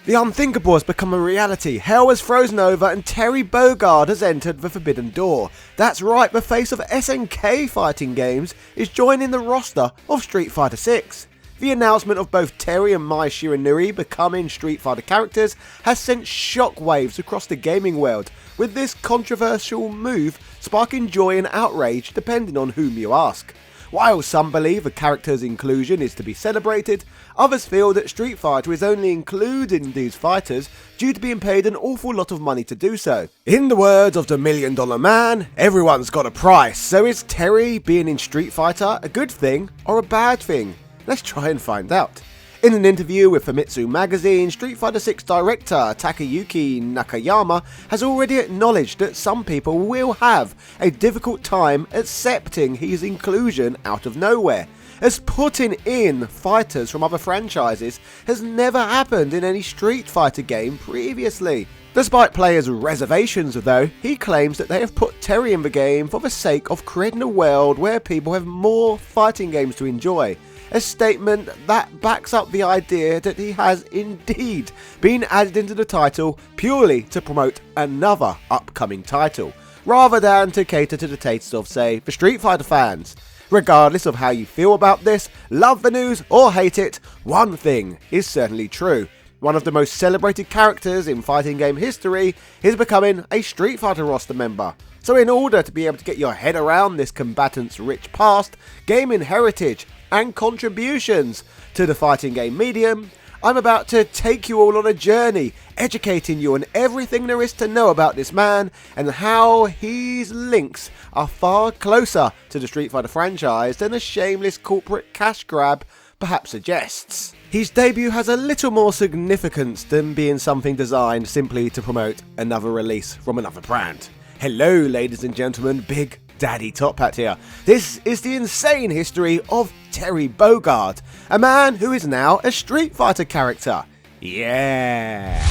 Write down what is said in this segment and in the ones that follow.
The unthinkable has become a reality, hell has frozen over and Terry Bogard has entered the forbidden door. That's right, the face of SNK Fighting Games is joining the roster of Street Fighter 6. The announcement of both Terry and Mai Shiranui becoming Street Fighter characters has sent shockwaves across the gaming world, with this controversial move sparking joy and outrage depending on whom you ask. While some believe the character's inclusion is to be celebrated, others feel that Street Fighter is only including these fighters due to being paid an awful lot of money to do so. In the words of the $1 Million Man, everyone's got a price, so is Terry being in Street Fighter a good thing or a bad thing? Let's try and find out. In an interview with Famitsu magazine, Street Fighter 6 director Takayuki Nakayama has already acknowledged that some people will have a difficult time accepting his inclusion out of nowhere, as putting in fighters from other franchises has never happened in any Street Fighter game previously. Despite players' reservations though, he claims that they have put Terry in the game for the sake of creating a world where people have more fighting games to enjoy. A statement that backs up the idea that he has indeed been added into the title purely to promote another upcoming title, rather than to cater to the tastes of, say, the Street Fighter fans. Regardless of how you feel about this, love the news or hate it, one thing is certainly true. One of the most celebrated characters in fighting game history is becoming a Street Fighter roster member. So in order to be able to get your head around this combatant's rich past, gaming heritage, and contributions to the fighting game medium, I'm about to take you all on a journey, educating you on everything there is to know about this man and how his links are far closer to the Street Fighter franchise than a shameless corporate cash grab perhaps suggests. His debut has a little more significance than being something designed simply to promote another release from another brand. Hello ladies and gentlemen, Big Daddy Top Hat here. This is the insane history of Terry Bogard, a man who is now a Street Fighter character. Yeah!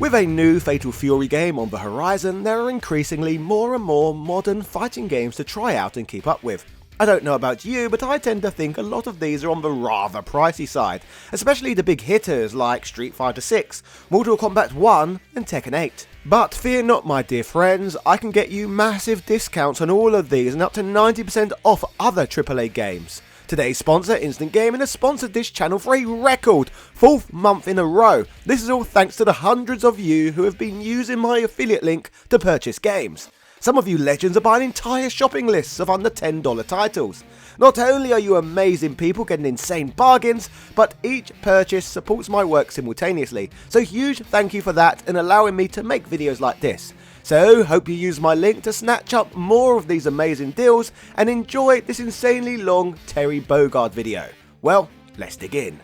With a new Fatal Fury game on the horizon, there are increasingly more and more modern fighting games to try out and keep up with. I don't know about you, but I tend to think a lot of these are on the rather pricey side, especially the big hitters like Street Fighter 6, Mortal Kombat 1 and Tekken 8. But fear not my dear friends, I can get you massive discounts on all of these and up to 90% off other AAA games. Today's sponsor, Instant Gaming, has sponsored this channel for a record 4th month in a row. This is all thanks to the hundreds of you who have been using my affiliate link to purchase games. Some of you legends are buying entire shopping lists of under $10 titles. Not only are you amazing people getting insane bargains, but each purchase supports my work simultaneously. So huge thank you for that and allowing me to make videos like this. So hope you use my link to snatch up more of these amazing deals and enjoy this insanely long Terry Bogard video. Well, let's dig in.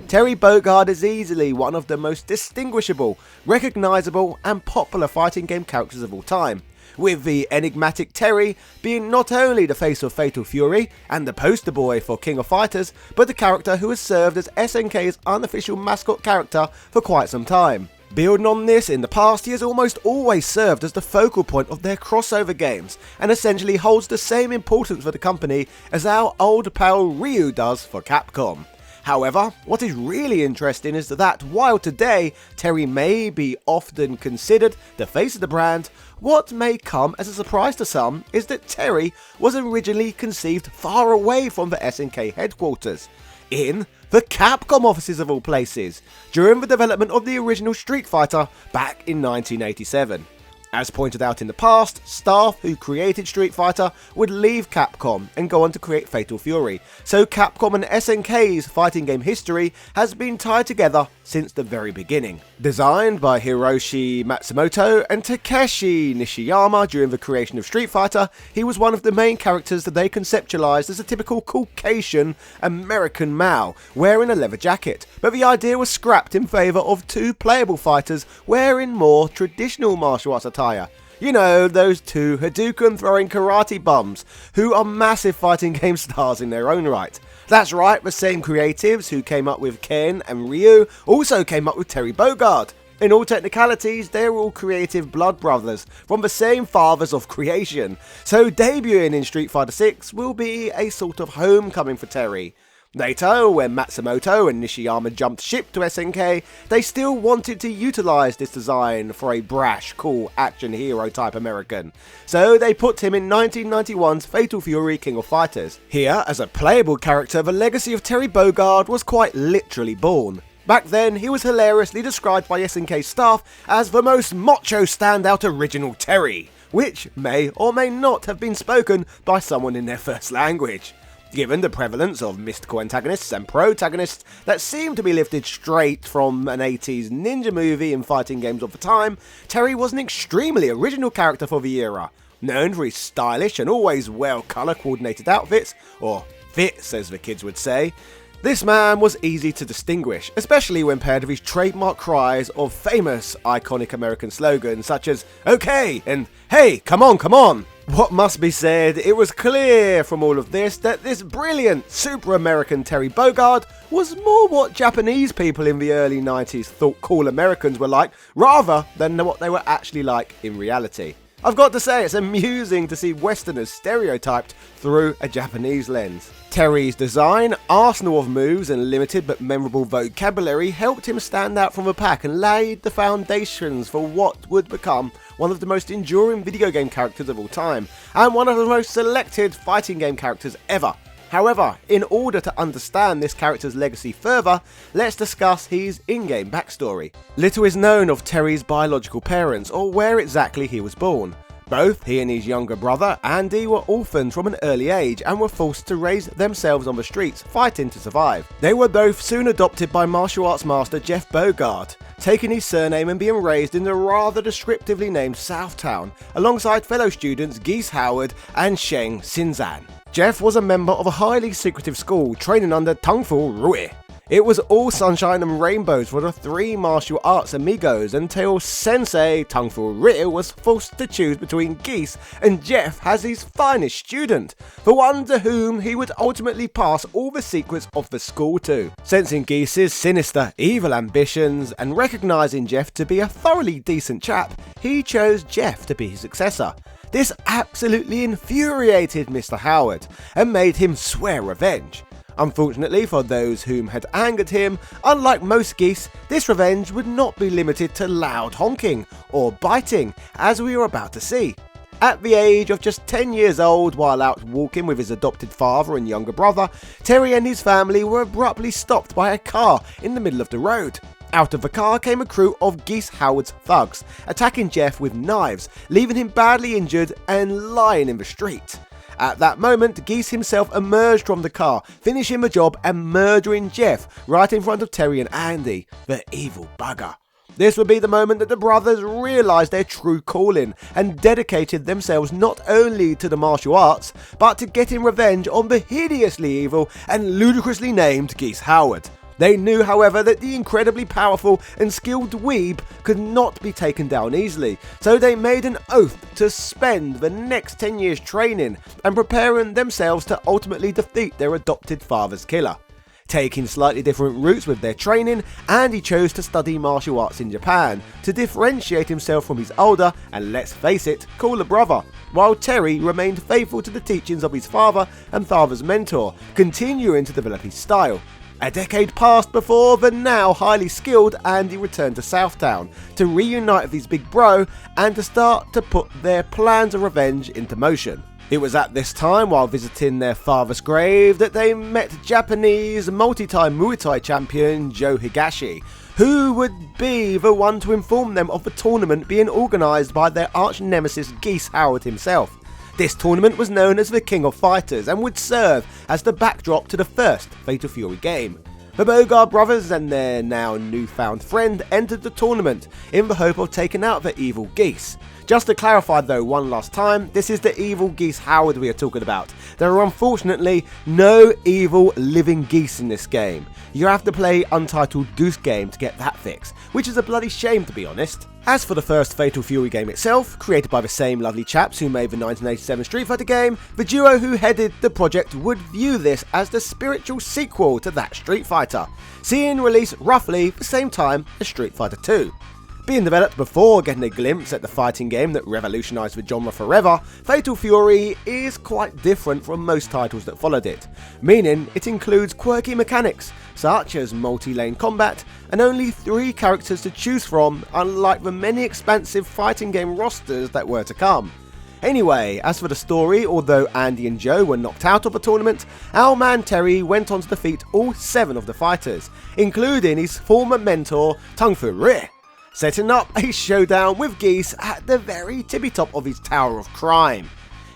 Terry Bogard is easily one of the most distinguishable, recognisable and popular fighting game characters of all time, with the enigmatic Terry being not only the face of Fatal Fury and the poster boy for King of Fighters, but the character who has served as SNK's unofficial mascot character for quite some time. Building on this, in the past he has almost always served as the focal point of their crossover games, and essentially holds the same importance for the company as our old pal Ryu does for Capcom. However, what is really interesting is that while today Terry may be often considered the face of the brand, what may come as a surprise to some is that Terry was originally conceived far away from the SNK headquarters, in the Capcom offices of all places, during the development of the original Street Fighter back in 1987. As pointed out in the past, staff who created Street Fighter would leave Capcom and go on to create Fatal Fury, so Capcom and SNK's fighting game history has been tied together since the very beginning. Designed by Hiroshi Matsumoto and Takeshi Nishiyama during the creation of Street Fighter, he was one of the main characters that they conceptualized as a typical Caucasian American male wearing a leather jacket, but the idea was scrapped in favour of two playable fighters wearing more traditional martial arts attire. You know, those two Hadouken throwing karate bums who are massive fighting game stars in their own right. That's right, the same creatives who came up with Ken and Ryu also came up with Terry Bogard. In all technicalities, they're all creative blood brothers from the same fathers of creation, so debuting in Street Fighter 6 will be a sort of homecoming for Terry. Later, when Matsumoto and Nishiyama jumped ship to SNK, they still wanted to utilise this design for a brash, cool, action hero type American. So they put him in 1991's Fatal Fury King of Fighters. Here, as a playable character, the legacy of Terry Bogard was quite literally born. Back then, he was hilariously described by SNK staff as the most macho standout original Terry, which may or may not have been spoken by someone in their first language. Given the prevalence of mystical antagonists and protagonists that seem to be lifted straight from an 80s ninja movie and fighting games of the time, Terry was an extremely original character for the era, known for his stylish and always well colour coordinated outfits, or fits as the kids would say. This man was easy to distinguish, especially when paired with his trademark cries of famous iconic American slogans such as "Okay" and "Hey, come on, come on." What must be said, it was clear from all of this that this brilliant, super American Terry Bogard was more what Japanese people in the early 90s thought cool Americans were like, rather than what they were actually like in reality. I've got to say, it's amusing to see Westerners stereotyped through a Japanese lens. Terry's design, arsenal of moves and limited but memorable vocabulary helped him stand out from the pack and laid the foundations for what would become one of the most enduring video game characters of all time, and one of the most selected fighting game characters ever. However, in order to understand this character's legacy further, let's discuss his in-game backstory. Little is known of Terry's biological parents or where exactly he was born. Both he and his younger brother, Andy, were orphans from an early age and were forced to raise themselves on the streets, fighting to survive. They were both soon adopted by martial arts master Jeff Bogard, taking his surname and being raised in the rather descriptively named Southtown, alongside fellow students Geese Howard and Sheng Sinzan. Jeff was a member of a highly secretive school, training under Tung Fu Rui. It was all sunshine and rainbows for the three martial arts amigos until Sensei Tung Fu Rui was forced to choose between Geese and Jeff as his finest student, the one to whom he would ultimately pass all the secrets of the school to. Sensing Geese's sinister, evil ambitions and recognising Jeff to be a thoroughly decent chap, he chose Jeff to be his successor. This absolutely infuriated Mr. Howard and made him swear revenge. Unfortunately for those whom had angered him, unlike most geese, this revenge would not be limited to loud honking or biting, as we are about to see. At the age of just 10 years old, while out walking with his adopted father and younger brother, Terry and his family were abruptly stopped by a car in the middle of the road. Out of the car came a crew of Geese Howard's thugs, attacking Jeff with knives, leaving him badly injured and lying in the street. At that moment, Geese himself emerged from the car, finishing the job and murdering Jeff right in front of Terry and Andy, the evil bugger. This would be the moment that the brothers realised their true calling and dedicated themselves not only to the martial arts, but to getting revenge on the hideously evil and ludicrously named Geese Howard. They knew, however, that the incredibly powerful and skilled dweeb could not be taken down easily, so they made an oath to spend the next 10 years training and preparing themselves to ultimately defeat their adopted father's killer. Taking slightly different routes with their training, Andy chose to study martial arts in Japan to differentiate himself from his older and, let's face it, cooler brother, while Terry remained faithful to the teachings of his father and father's mentor, continuing to develop his style. A decade passed before the now highly skilled Andy returned to Southtown to reunite with his big bro and to start to put their plans of revenge into motion. It was at this time, while visiting their father's grave, that they met Japanese multi-time Muay Thai champion Joe Higashi, who would be the one to inform them of the tournament being organised by their arch-nemesis Geese Howard himself. This tournament was known as the King of Fighters and would serve as the backdrop to the first Fatal Fury game. The Bogard brothers and their now newfound friend entered the tournament in the hope of taking out the evil Geese. Just to clarify though one last time, this is the evil Geese Howard we are talking about. There are unfortunately no evil living geese in this game. You have to play Untitled Goose Game to get that fix, which is a bloody shame to be honest. As for the first Fatal Fury game itself, created by the same lovely chaps who made the 1987 Street Fighter game, the duo who headed the project would view this as the spiritual sequel to that Street Fighter, seeing release roughly the same time as Street Fighter 2. Being developed before getting a glimpse at the fighting game that revolutionised the genre forever, Fatal Fury is quite different from most titles that followed it, meaning it includes quirky mechanics, such as multi-lane combat, and only 3 characters to choose from, unlike the many expansive fighting game rosters that were to come. Anyway, as for the story, although Andy and Joe were knocked out of the tournament, our man Terry went on to defeat all 7 of the fighters, including his former mentor, Tung Fu Ri, setting up a showdown with Geese at the very tippy top of his tower of crime.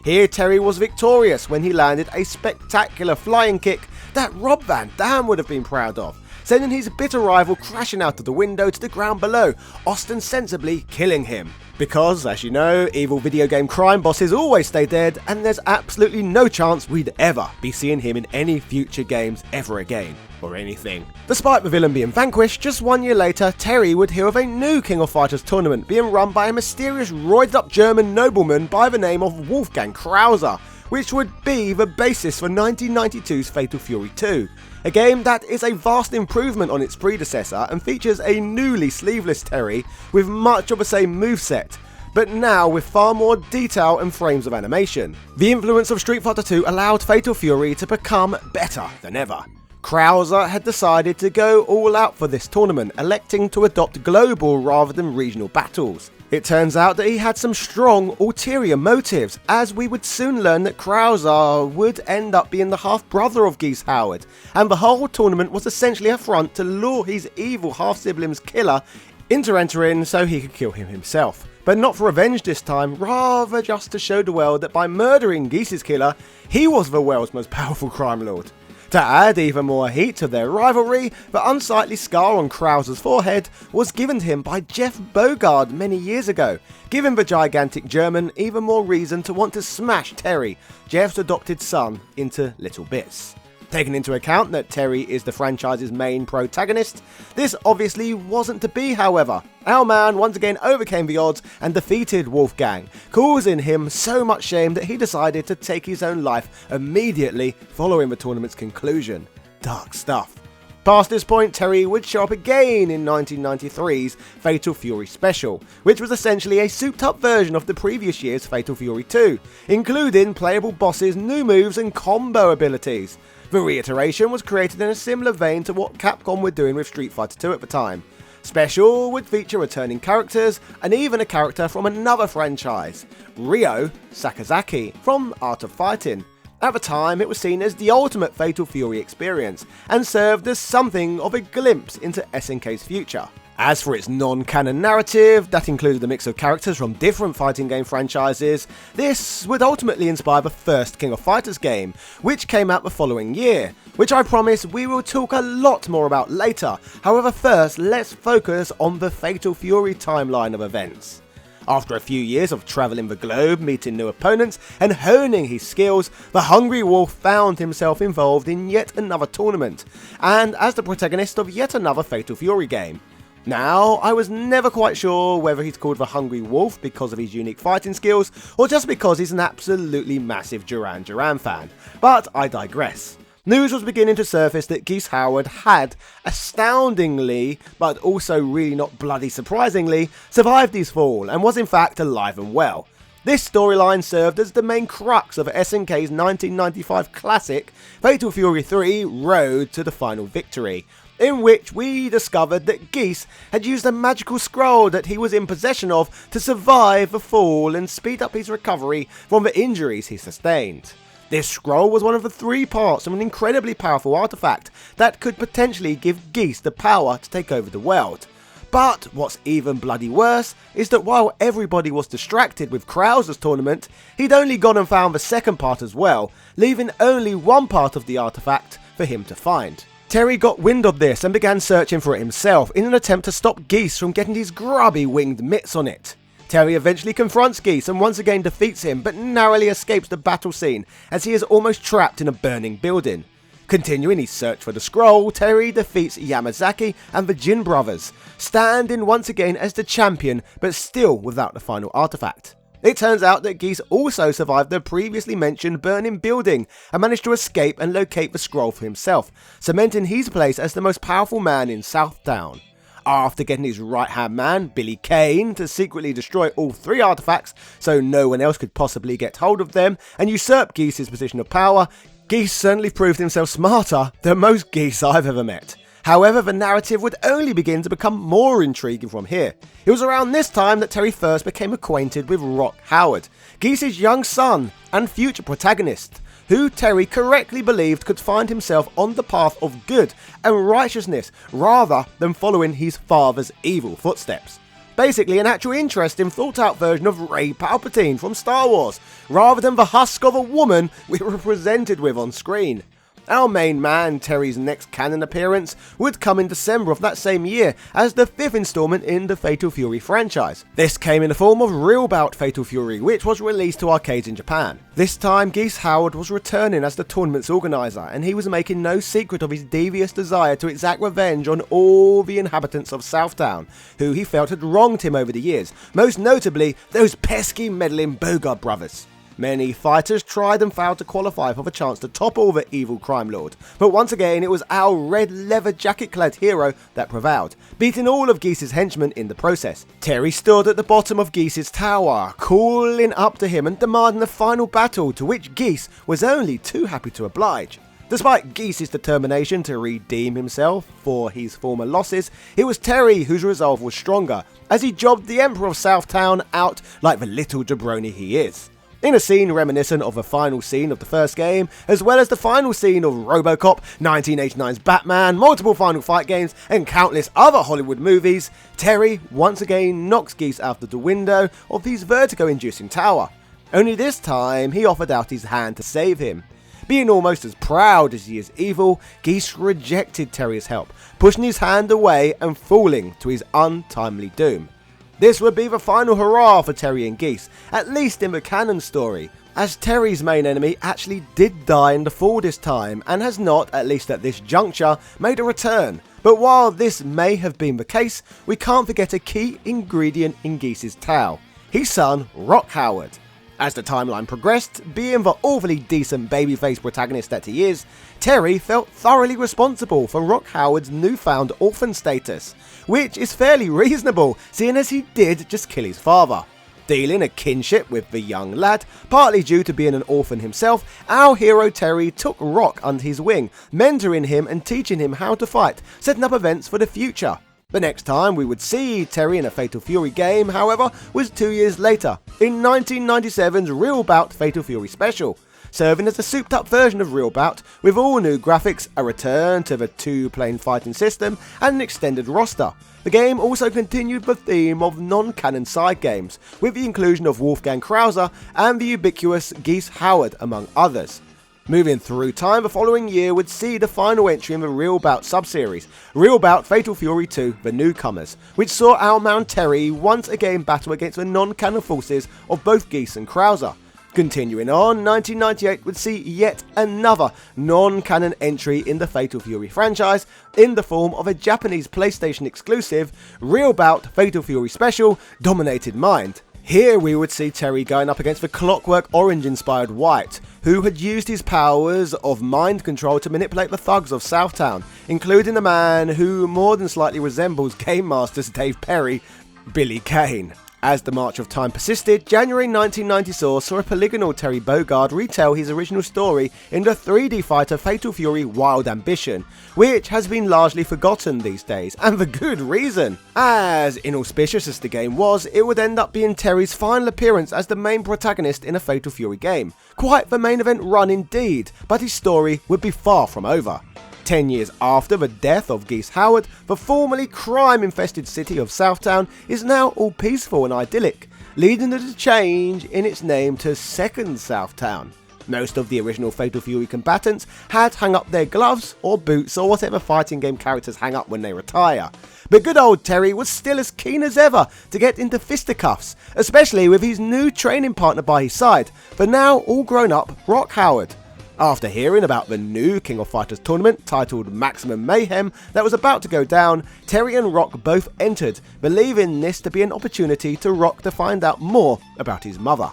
Here Terry was victorious when he landed a spectacular flying kick that Rob Van Dam would have been proud of, sending his bitter rival crashing out of the window to the ground below, ostensibly killing him. Because, as you know, evil video game crime bosses always stay dead, and there's absolutely no chance we'd ever be seeing him in any future games ever again, or anything. Despite the villain being vanquished, just 1 year later, Terry would hear of a new King of Fighters tournament being run by a mysterious roided up German nobleman by the name of Wolfgang Krauser, which would be the basis for 1992's Fatal Fury 2. A game that is a vast improvement on its predecessor and features a newly sleeveless Terry with much of the same moveset, but now with far more detail and frames of animation. The influence of Street Fighter 2 allowed Fatal Fury to become better than ever. Krauser had decided to go all out for this tournament, electing to adopt global rather than regional battles. It turns out that he had some strong ulterior motives, as we would soon learn that Krauser would end up being the half-brother of Geese Howard, and the whole tournament was essentially a front to lure his evil half-sibling's killer into entering so he could kill him himself. But not for revenge this time, rather just to show the world that by murdering Geese's killer, he was the world's most powerful crime lord. To add even more heat to their rivalry, the unsightly scar on Krauser's forehead was given to him by Jeff Bogard many years ago, giving the gigantic German even more reason to want to smash Terry, Jeff's adopted son, into little bits. Taking into account that Terry is the franchise's main protagonist, this obviously wasn't to be, however. Our man once again overcame the odds and defeated Wolfgang, causing him so much shame that he decided to take his own life immediately following the tournament's conclusion. Dark stuff. Past this point, Terry would show up again in 1993's Fatal Fury Special, which was essentially a souped-up version of the previous year's Fatal Fury 2, including playable bosses, new moves and combo abilities. The reiteration was created in a similar vein to what Capcom were doing with Street Fighter 2 at the time. Special would feature returning characters and even a character from another franchise, Ryo Sakazaki from Art of Fighting. At the time, it was seen as the ultimate Fatal Fury experience and served as something of a glimpse into SNK's future. As for its non-canon narrative, that included a mix of characters from different fighting game franchises, this would ultimately inspire the first King of Fighters game, which came out the following year, which I promise we will talk a lot more about later. However, first, let's focus on the Fatal Fury timeline of events. After a few years of travelling the globe, meeting new opponents, and honing his skills, the Hungry Wolf found himself involved in yet another tournament, and as the protagonist of yet another Fatal Fury game. Now, I was never quite sure whether he's called the Hungry Wolf because of his unique fighting skills, or just because he's an absolutely massive Duran Duran fan, but I digress. News was beginning to surface that Geese Howard had, astoundingly, but also really not bloody surprisingly, survived his fall and was in fact alive and well. This storyline served as the main crux of SNK's 1995 classic, Fatal Fury 3 Road to the Final Victory, in which we discovered that Geese had used a magical scroll that he was in possession of to survive the fall and speed up his recovery from the injuries he sustained. This scroll was one of the 3 parts of an incredibly powerful artifact that could potentially give Geese the power to take over the world. But what's even bloody worse is that while everybody was distracted with Krauser's tournament, he'd only gone and found the second part as well, leaving only one part of the artifact for him to find. Terry got wind of this and began searching for it himself in an attempt to stop Geese from getting his grubby winged mitts on it. Terry eventually confronts Geese and once again defeats him, but narrowly escapes the battle scene as he is almost trapped in a burning building. Continuing his search for the scroll, Terry defeats Yamazaki and the Jin brothers, standing once again as the champion but still without the final artifact. It turns out that Geese also survived the previously mentioned burning building and managed to escape and locate the scroll for himself, cementing his place as the most powerful man in Southtown. After getting his right-hand man, Billy Kane, to secretly destroy all 3 artifacts so no one else could possibly get hold of them and usurp Geese's position of power, Geese certainly proved himself smarter than most Geese I've ever met. However, the narrative would only begin to become more intriguing from here. It was around this time that Terry first became acquainted with Rock Howard, Geese's young son and future protagonist, who Terry correctly believed could find himself on the path of good and righteousness rather than following his father's evil footsteps. Basically an actual interesting thought-out version of Rey Palpatine from Star Wars, rather than the husk of a woman we were presented with on screen. Our main man, Terry's next canon appearance, would come in December of that same year as the 5th installment in the Fatal Fury franchise. This came in the form of Real Bout Fatal Fury, which was released to arcades in Japan. This time, Geese Howard was returning as the tournament's organiser, and he was making no secret of his devious desire to exact revenge on all the inhabitants of Southtown, who he felt had wronged him over the years, most notably those pesky meddling Bogard brothers. Many fighters tried and failed to qualify for the chance to topple the evil crime lord, but once again it was our red leather jacket-clad hero that prevailed, beating all of Geese's henchmen in the process. Terry stood at the bottom of Geese's tower, calling up to him and demanding a final battle, to which Geese was only too happy to oblige. Despite Geese's determination to redeem himself for his former losses, it was Terry whose resolve was stronger, as he jobbed the Emperor of Southtown out like the little jabroni he is. In a scene reminiscent of the final scene of the first game, as well as the final scene of RoboCop, 1989's Batman, multiple Final Fight games, and countless other Hollywood movies, Terry once again knocks Geese out of the window of his vertigo-inducing tower. Only this time, he offered out his hand to save him. Being almost as proud as he is evil, Geese rejected Terry's help, pushing his hand away and falling to his untimely doom. This would be the final hurrah for Terry and Geese, at least in the canon story, as Terry's main enemy actually did die in the fall this time and has not, at least at this juncture, made a return. But while this may have been the case, we can't forget a key ingredient in Geese's tale: his son, Rock Howard. As the timeline progressed, being the awfully decent babyface protagonist that he is, Terry felt thoroughly responsible for Rock Howard's newfound orphan status, which is fairly reasonable, seeing as he did just kill his father. Dealing a kinship with the young lad, partly due to being an orphan himself, our hero Terry took Rock under his wing, mentoring him and teaching him how to fight, setting up events for the future. The next time we would see Terry in a Fatal Fury game, however, was 2 years later, in 1997's Real Bout Fatal Fury Special, serving as a souped-up version of Real Bout with all new graphics, a return to the 2-plane fighting system, and an extended roster. The game also continued the theme of non-canon side games, with the inclusion of Wolfgang Krauser and the ubiquitous Geese Howard, among others. Moving through time, the following year would see the final entry in the Real Bout sub-series, Real Bout Fatal Fury 2 The Newcomers, which saw our man Terry once again battle against the non-canon forces of both Geese and Krauser. Continuing on, 1998 would see yet another non-canon entry in the Fatal Fury franchise in the form of a Japanese PlayStation exclusive, Real Bout Fatal Fury Special Dominated Mind. Here we would see Terry going up against the Clockwork Orange-inspired White, who had used his powers of mind control to manipulate the thugs of Southtown, including a man who more than slightly resembles Game Master's Dave Perry, Billy Kane. As the march of time persisted, January 1990 saw a polygonal Terry Bogard retell his original story in the 3D fighter Fatal Fury Wild Ambition, which has been largely forgotten these days, and for good reason. As inauspicious as the game was, it would end up being Terry's final appearance as the main protagonist in a Fatal Fury game. Quite the main event run indeed, but his story would be far from over. 10 years after the death of Geese Howard, the formerly crime-infested city of Southtown is now all peaceful and idyllic, leading to the change in its name to Second Southtown. Most of the original Fatal Fury combatants had hung up their gloves or boots or whatever fighting game characters hang up when they retire. But good old Terry was still as keen as ever to get into fisticuffs, especially with his new training partner by his side, the now all grown up Rock Howard. After hearing about the new King of Fighters tournament titled Maximum Mayhem that was about to go down, Terry and Rock both entered, believing this to be an opportunity to Rock to find out more about his mother.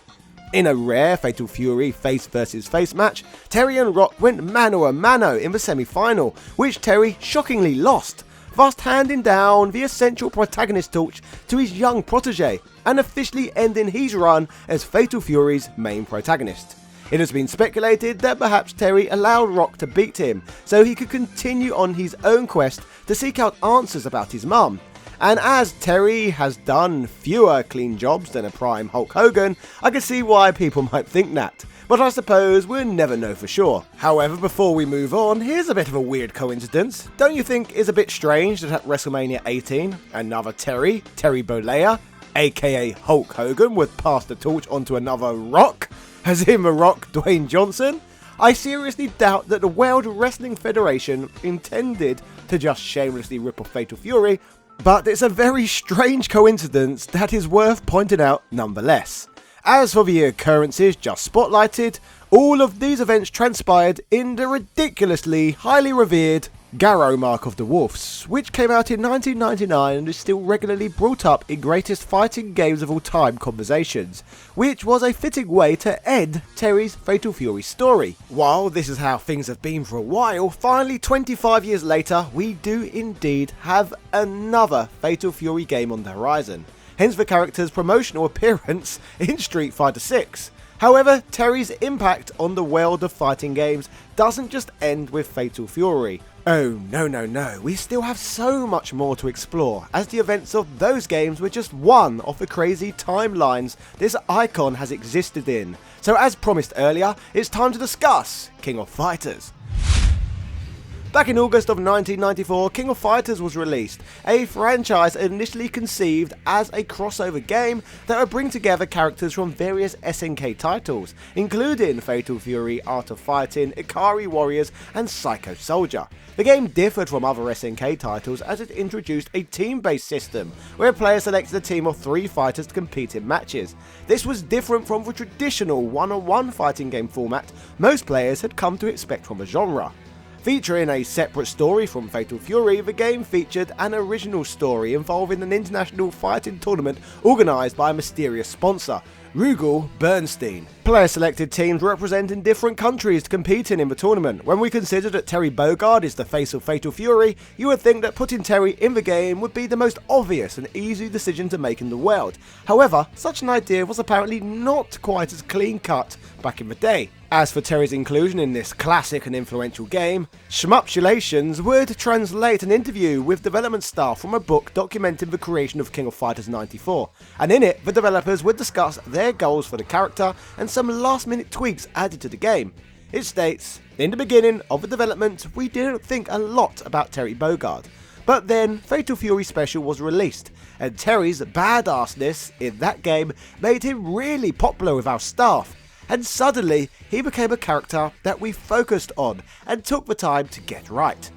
In a rare Fatal Fury face versus face match, Terry and Rock went mano a mano in the semi-final, which Terry shockingly lost. thus handing down the essential protagonist torch to his young protege, and officially ending his run as Fatal Fury's main protagonist. It has been speculated that perhaps Terry allowed Rock to beat him so he could continue on his own quest to seek out answers about his mum. And as Terry has done fewer clean jobs than a prime Hulk Hogan, I can see why people might think that. But I suppose we'll never know for sure. However, before we move on, here's a bit of a weird coincidence. Don't you think it's a bit strange that at WrestleMania 18, another Terry Bollea, aka Hulk Hogan, would pass the torch onto another Rock, as in the Rock Dwayne Johnson? I seriously doubt that the World Wrestling Federation intended to just shamelessly rip off Fatal Fury, but it's a very strange coincidence that is worth pointing out nonetheless. As for the occurrences just spotlighted, all of these events transpired in the ridiculously highly revered Garrow Mark of the Wolves, which came out in 1999 and is still regularly brought up in greatest fighting games of all time conversations, which was a fitting way to end Terry's Fatal Fury story. While this is how things have been for a while, finally 25 years later, we do indeed have another Fatal Fury game on the horizon. Hence the character's promotional appearance in Street Fighter 6. However, Terry's impact on the world of fighting games doesn't just end with Fatal Fury. Oh no, we still have so much more to explore, as the events of those games were just one of the crazy timelines this icon has existed in. So as promised earlier, it's time to discuss King of Fighters. Back in August of 1994, King of Fighters was released, a franchise initially conceived as a crossover game that would bring together characters from various SNK titles, including Fatal Fury, Art of Fighting, Ikari Warriors, and Psycho Soldier. The game differed from other SNK titles as it introduced a team-based system, where players selected a team of 3 fighters to compete in matches. This was different from the traditional one-on-one fighting game format most players had come to expect from the genre. Featuring a separate story from Fatal Fury, the game featured an original story involving an international fighting tournament organised by a mysterious sponsor, Rugal Bernstein. Player selected teams representing different countries to compete in the tournament. When we consider that Terry Bogard is the face of Fatal Fury, you would think that putting Terry in the game would be the most obvious and easy decision to make in the world. However, such an idea was apparently not quite as clean cut back in the day. As for Terry's inclusion in this classic and influential game, Shmupulations would translate an interview with development staff from a book documenting the creation of King of Fighters 94, and in it the developers would discuss their goals for the character and some last minute tweaks added to the game. It states, "In the beginning of the development we didn't think a lot about Terry Bogard, but then Fatal Fury Special was released, and Terry's badassness in that game made him really popular with our staff. And suddenly, he became a character that we focused on and took the time to get right.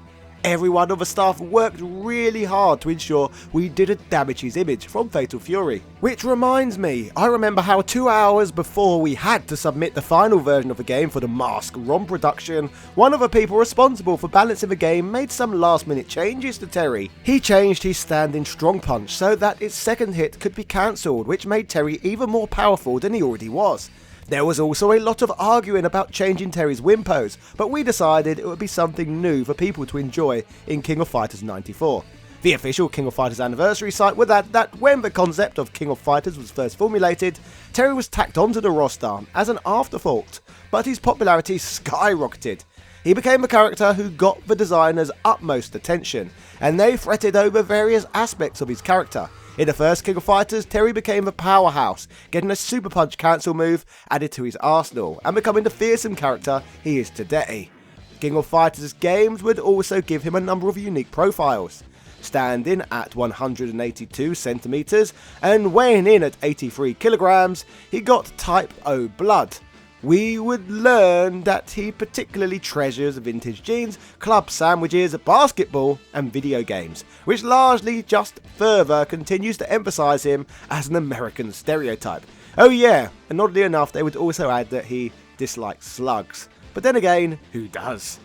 Everyone on the staff worked really hard to ensure we didn't damage his image from Fatal Fury." Which reminds me, I remember how 2 hours before we had to submit the final version of the game for the Mask ROM production, one of the people responsible for balancing the game made some last minute changes to Terry. He changed his standing strong punch so that its second hit could be cancelled, which made Terry even more powerful than he already was. There was also a lot of arguing about changing Terry's win pose, but we decided it would be something new for people to enjoy in King of Fighters 94. The official King of Fighters anniversary site would add that when the concept of King of Fighters was first formulated, Terry was tacked onto the roster as an afterthought, but his popularity skyrocketed. He became a character who got the designers' utmost attention, and they fretted over various aspects of his character. In the first King of Fighters, Terry became a powerhouse, getting a Super Punch cancel move added to his arsenal, and becoming the fearsome character he is today. King of Fighters games would also give him a number of unique profiles. Standing at 182 centimeters and weighing in at 83 kilograms, he got Type O blood. We would learn that he particularly treasures vintage jeans, club sandwiches, basketball and video games, which largely just further continues to emphasise him as an American stereotype. Oh yeah, and oddly enough they would also add that he dislikes slugs. But then again, who does?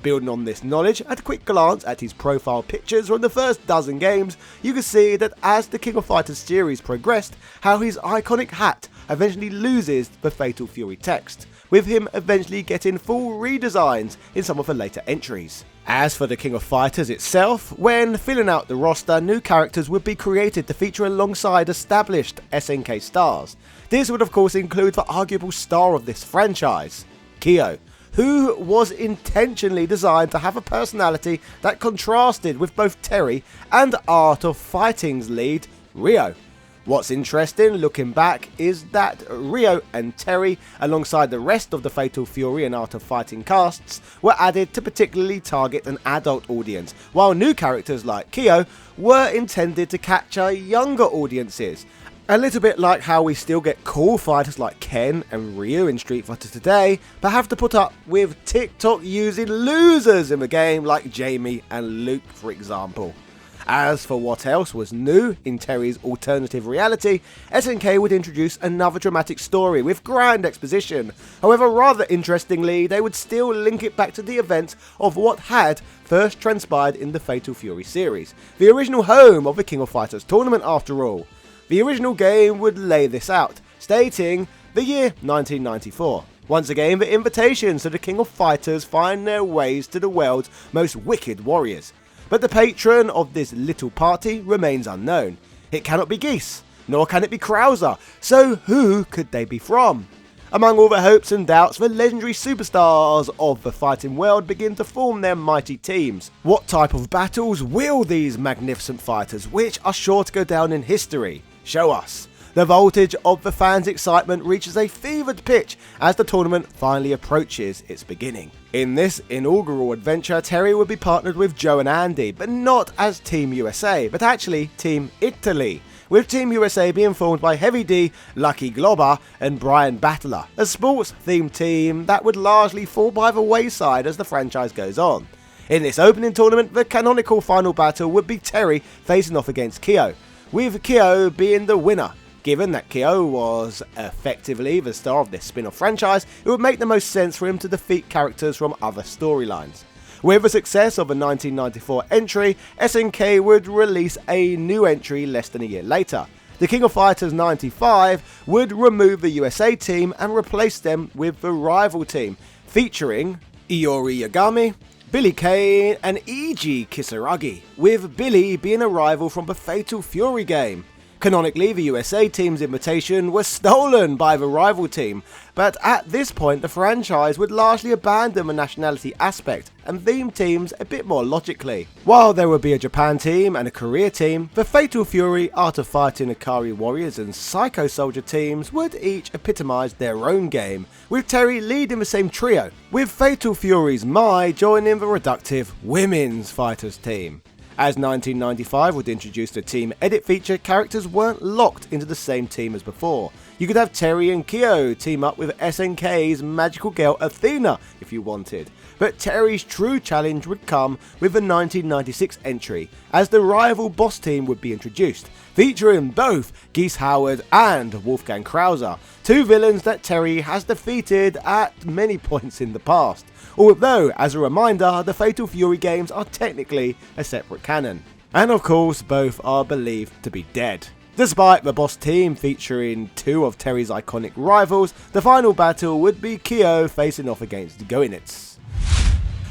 Building on this knowledge, at a quick glance at his profile pictures from the first dozen games, you can see that as the King of Fighters series progressed, how his iconic hat eventually loses the Fatal Fury text, with him eventually getting full redesigns in some of the later entries. As for the King of Fighters itself, when filling out the roster, new characters would be created to feature alongside established SNK stars. This would of course include the arguable star of this franchise, Kyo, who was intentionally designed to have a personality that contrasted with both Terry and Art of Fighting's lead, Ryo. What's interesting looking back is that Ryo and Terry, alongside the rest of the Fatal Fury and Art of Fighting casts, were added to particularly target an adult audience, while new characters like Kyo were intended to capture younger audiences. A little bit like how we still get cool fighters like Ken and Ryu in Street Fighter today, but have to put up with TikTok using losers in the game like Jamie and Luke, for example. As for what else was new in Terry's alternative reality, SNK would introduce another dramatic story with grand exposition. However, rather interestingly, they would still link it back to the events of what had first transpired in the Fatal Fury series, the original home of the King of Fighters tournament after all. The original game would lay this out, stating the year 1994. Once again, the invitations to the King of Fighters find their ways to the world's most wicked warriors. But the patron of this little party remains unknown. It cannot be Geese, nor can it be Krauser, so who could they be from? Among all the hopes and doubts, the legendary superstars of the fighting world begin to form their mighty teams. What type of battles will these magnificent fighters, which are sure to go down in history, show us? The voltage of the fans' excitement reaches a fevered pitch as the tournament finally approaches its beginning. In this inaugural adventure, Terry would be partnered with Joe and Andy, but not as Team USA, but actually Team Italy, with Team USA being formed by Heavy D, Lucky Glober and Brian Battler, a sports-themed team that would largely fall by the wayside as the franchise goes on. In this opening tournament, the canonical final battle would be Terry facing off against Kyo, with Kyo being the winner. Given that Kyo was effectively the star of this spin-off franchise, it would make the most sense for him to defeat characters from other storylines. With the success of the 1994 entry, SNK would release a new entry less than a year later. The King of Fighters 95 would remove the USA team and replace them with the rival team, featuring Iori Yagami, Billy Kane and Eiji Kisaragi, with Billy being a rival from the Fatal Fury game. Canonically, the USA team's invitation was stolen by the rival team, but at this point the franchise would largely abandon the nationality aspect and theme teams a bit more logically. While there would be a Japan team and a Korea team, the Fatal Fury, Art of Fighting, Akari Warriors and Psycho Soldier teams would each epitomise their own game, with Terry leading the same trio, with Fatal Fury's Mai joining the reductive Women's Fighters team. As 1995 would introduce the team edit feature, characters weren't locked into the same team as before. You could have Terry and Kyo team up with SNK's magical girl Athena if you wanted. But Terry's true challenge would come with the 1996 entry, as the rival boss team would be introduced, featuring both Geese Howard and Wolfgang Krauser, two villains that Terry has defeated at many points in the past. Although, as a reminder, the Fatal Fury games are technically a separate canon. And of course, both are believed to be dead. Despite the boss team featuring two of Terry's iconic rivals, the final battle would be Kyo facing off against Goenitz.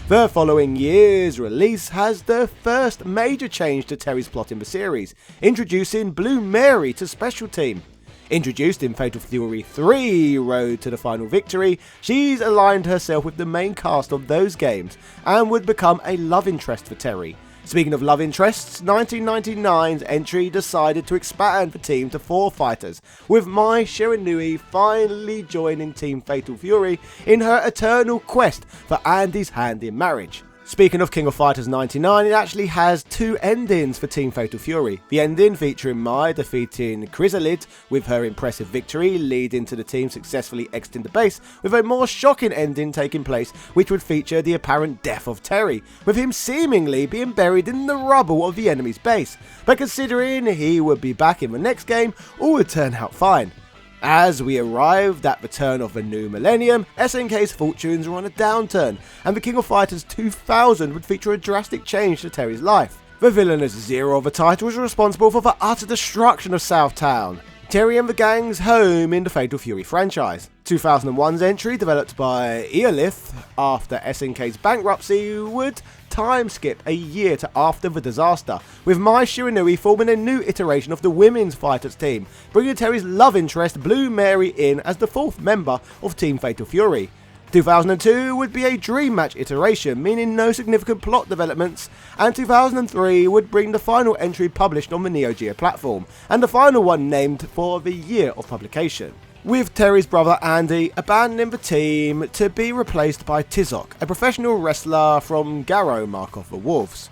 The following year's release has the first major change to Terry's plot in the series, introducing Blue Mary to Special Team. Introduced in Fatal Fury 3 Road to the Final Victory, she's aligned herself with the main cast of those games and would become a love interest for Terry. Speaking of love interests, 1999's entry decided to expand the team to 4 fighters, with Mai Shiranui finally joining Team Fatal Fury in her eternal quest for Andy's hand in marriage. Speaking of King of Fighters 99, it actually has 2 endings for Team Fatal Fury. The ending featuring Mai defeating Chrysalid with her impressive victory, leading to the team successfully exiting the base, with a more shocking ending taking place which would feature the apparent death of Terry, with him seemingly being buried in the rubble of the enemy's base. But considering he would be back in the next game, all would turn out fine. As we arrived at the turn of the new millennium, SNK's fortunes were on a downturn, and the King of Fighters 2000 would feature a drastic change to Terry's life. The villainous Zero of the title was responsible for the utter destruction of Southtown, Terry and the gang's home in the Fatal Fury franchise. 2001's entry, developed by Eolith after SNK's bankruptcy, would time skip a year to after the disaster, with Mai Shiranui forming a new iteration of the women's fighters team, bringing Terry's love interest Blue Mary in as the fourth member of Team Fatal Fury. 2002 would be a dream match iteration, meaning no significant plot developments, and 2003 would bring the final entry published on the Neo Geo platform, and the final one named for the year of publication, with Terry's brother Andy abandoning the team to be replaced by Tizok, a professional wrestler from Garo Mark of the Wolves.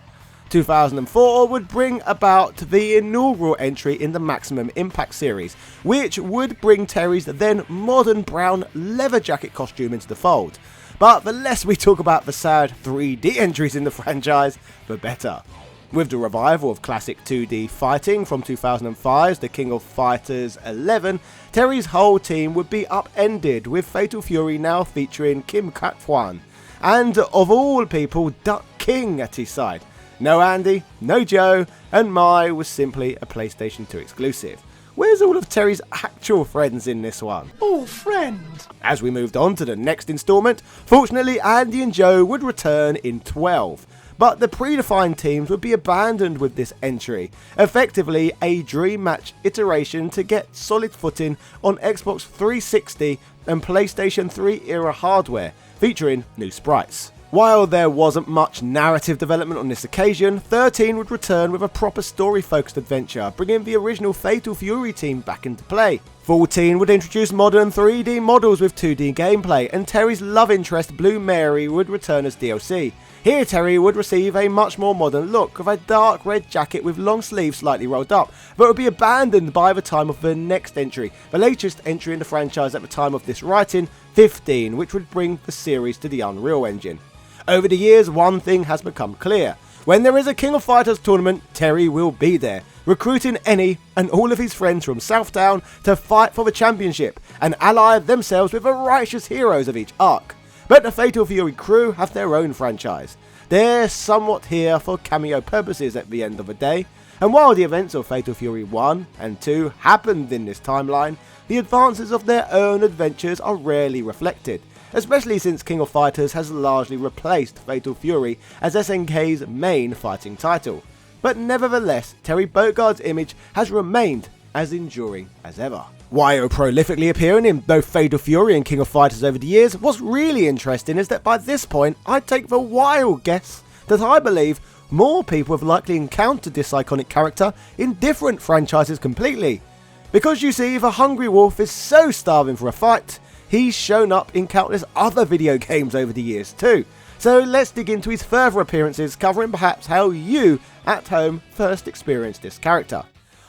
2004 would bring about the inaugural entry in the Maximum Impact series, which would bring Terry's then modern brown leather jacket costume into the fold. But the less we talk about the sad 3D entries in the franchise, the better. With the revival of classic 2D fighting from 2005's The King of Fighters 11, Terry's whole team would be upended, with Fatal Fury now featuring Kim Kat-Hwan, and of all people, Duck King at his side. No Andy, no Joe, and Mai was simply a PlayStation 2 exclusive. Where's all of Terry's actual friends in this one? Oh, friend! As we moved on to the next installment, fortunately Andy and Joe would return in 12. But the predefined teams would be abandoned with this entry, effectively a dream match iteration to get solid footing on Xbox 360 and PlayStation 3 era hardware, featuring new sprites. While there wasn't much narrative development on this occasion, 13 would return with a proper story-focused adventure, bringing the original Fatal Fury team back into play. 14 would introduce modern 3D models with 2D gameplay, and Terry's love interest Blue Mary would return as DLC. Here Terry would receive a much more modern look, with a dark red jacket with long sleeves slightly rolled up, but would be abandoned by the time of the next entry, the latest entry in the franchise at the time of this writing, 15, which would bring the series to the Unreal Engine. Over the years, one thing has become clear. When there is a King of Fighters tournament, Terry will be there, recruiting any and all of his friends from Southtown to fight for the championship and ally themselves with the righteous heroes of each arc. But the Fatal Fury crew have their own franchise. They're somewhat here for cameo purposes at the end of the day, and while the events of Fatal Fury 1 and 2 happened in this timeline, the advances of their own adventures are rarely reflected, especially since King of Fighters has largely replaced Fatal Fury as SNK's main fighting title. But nevertheless, Terry Bogard's image has remained as enduring as ever. While prolifically appearing in both Fatal Fury and King of Fighters over the years, what's really interesting is that by this point, I'd take the wild guess that I believe more people have likely encountered this iconic character in different franchises completely. Because you see, the Hungry Wolf is so starving for a fight, he's shown up in countless other video games over the years too. So let's dig into his further appearances, covering perhaps how you, at home, first experienced this character.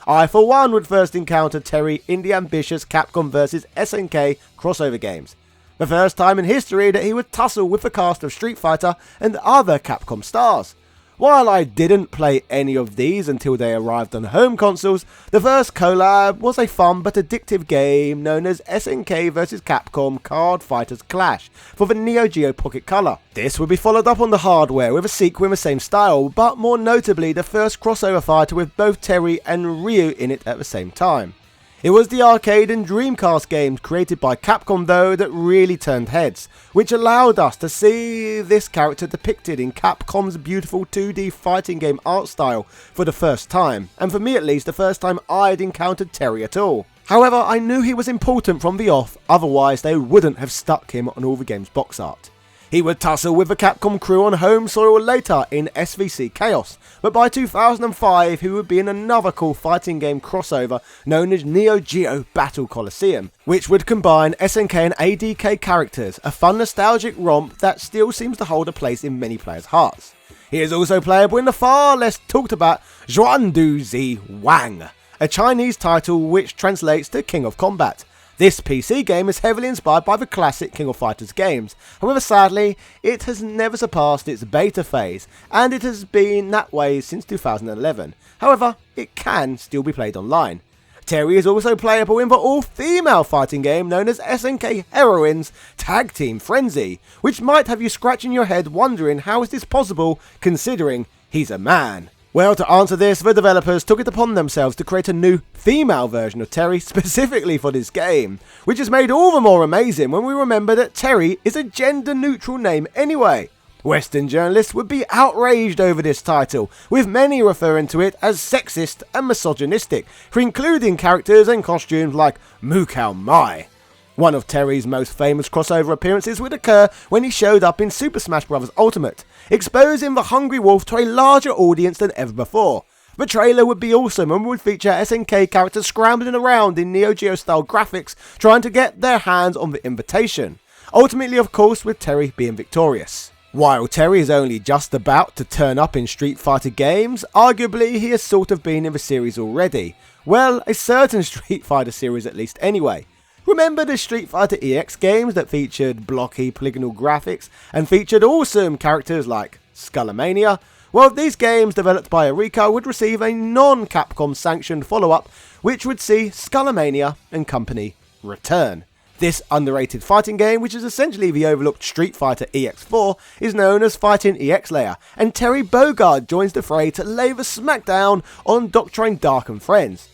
I, for one, would first encounter Terry in the ambitious Capcom vs SNK crossover games. The first time in history that he would tussle with the cast of Street Fighter and other Capcom stars. While I didn't play any of these until they arrived on home consoles, the first collab was a fun but addictive game known as SNK vs Capcom Card Fighters Clash for the Neo Geo Pocket Color. This would be followed up on the hardware with a sequel in the same style, but more notably the first crossover fighter with both Terry and Ryu in it at the same time. It was the arcade and Dreamcast games created by Capcom though that really turned heads, which allowed us to see this character depicted in Capcom's beautiful 2D fighting game art style for the first time, and for me at least the first time I'd encountered Terry at all. However, I knew he was important from the off, otherwise they wouldn't have stuck him on all the game's box art. He would tussle with the Capcom crew on home soil later in SVC Chaos, but by 2005 he would be in another cool fighting game crossover known as Neo Geo Battle Coliseum, which would combine SNK and ADK characters, a fun nostalgic romp that still seems to hold a place in many players' hearts. He is also playable in the far less talked about Zhuandu Zi Wang, a Chinese title which translates to King of Combat. This PC game is heavily inspired by the classic King of Fighters games, however sadly, it has never surpassed its beta phase, and it has been that way since 2011. However, it can still be played online. Terry is also playable in the all-female fighting game known as SNK Heroines Tag Team Frenzy, which might have you scratching your head wondering how is this possible considering he's a man. Well, to answer this, the developers took it upon themselves to create a new female version of Terry specifically for this game, which is made all the more amazing when we remember that Terry is a gender-neutral name anyway. Western journalists would be outraged over this title, with many referring to it as sexist and misogynistic, for including characters and costumes like Mukao Mai. One of Terry's most famous crossover appearances would occur when he showed up in Super Smash Bros. Ultimate, exposing the Hungry Wolf to a larger audience than ever before. The trailer would be awesome and would feature SNK characters scrambling around in Neo Geo style graphics trying to get their hands on the invitation, ultimately of course with Terry being victorious. While Terry is only just about to turn up in Street Fighter games, arguably he has sort of been in the series already. Well, a certain Street Fighter series at least anyway. Remember the Street Fighter EX games that featured blocky polygonal graphics and featured awesome characters like Skullomania? Well, these games developed by Eureka would receive a non-Capcom sanctioned follow-up which would see Skullomania and company return. This underrated fighting game, which is essentially the overlooked Street Fighter EX4, is known as Fighting EX Layer, and Terry Bogard joins the fray to lay the smackdown on Doctrine Dark and Friends.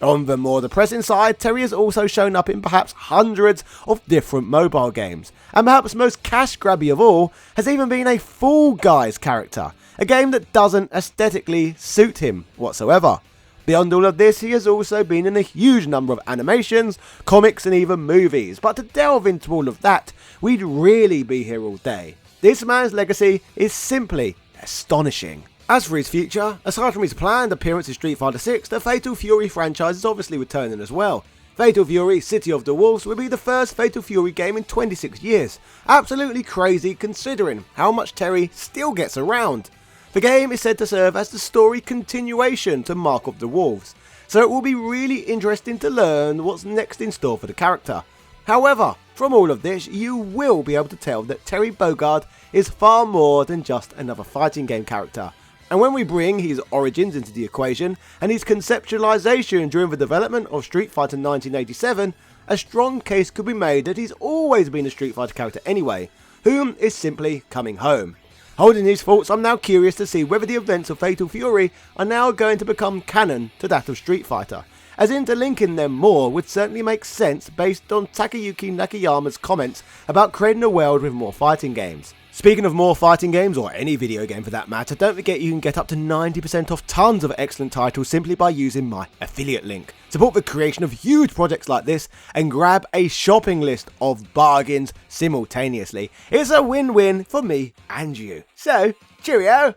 On the more depressing side, Terry has also shown up in perhaps hundreds of different mobile games, and perhaps most cash grabby of all, has even been a Fall Guys character, a game that doesn't aesthetically suit him whatsoever. Beyond all of this, he has also been in a huge number of animations, comics and even movies, but to delve into all of that, we'd really be here all day. This man's legacy is simply astonishing. As for his future, aside from his planned appearance in Street Fighter 6, the Fatal Fury franchise is obviously returning as well. Fatal Fury City of the Wolves will be the first Fatal Fury game in 26 years. Absolutely crazy considering how much Terry still gets around. The game is said to serve as the story continuation to Mark of the Wolves, so it will be really interesting to learn what's next in store for the character. However, from all of this, you will be able to tell that Terry Bogard is far more than just another fighting game character. And when we bring his origins into the equation and his conceptualization during the development of Street Fighter 1987, a strong case could be made that he's always been a Street Fighter character anyway, whom is simply coming home. Holding these thoughts, I'm now curious to see whether the events of Fatal Fury are now going to become canon to that of Street Fighter, as interlinking them more would certainly make sense based on Takayuki Nakayama's comments about creating a world with more fighting games. Speaking of more fighting games, or any video game for that matter, don't forget you can get up to 90% off tons of excellent titles simply by using my affiliate link. Support the creation of huge projects like this and grab a shopping list of bargains simultaneously. It's a win-win for me and you. So, cheerio!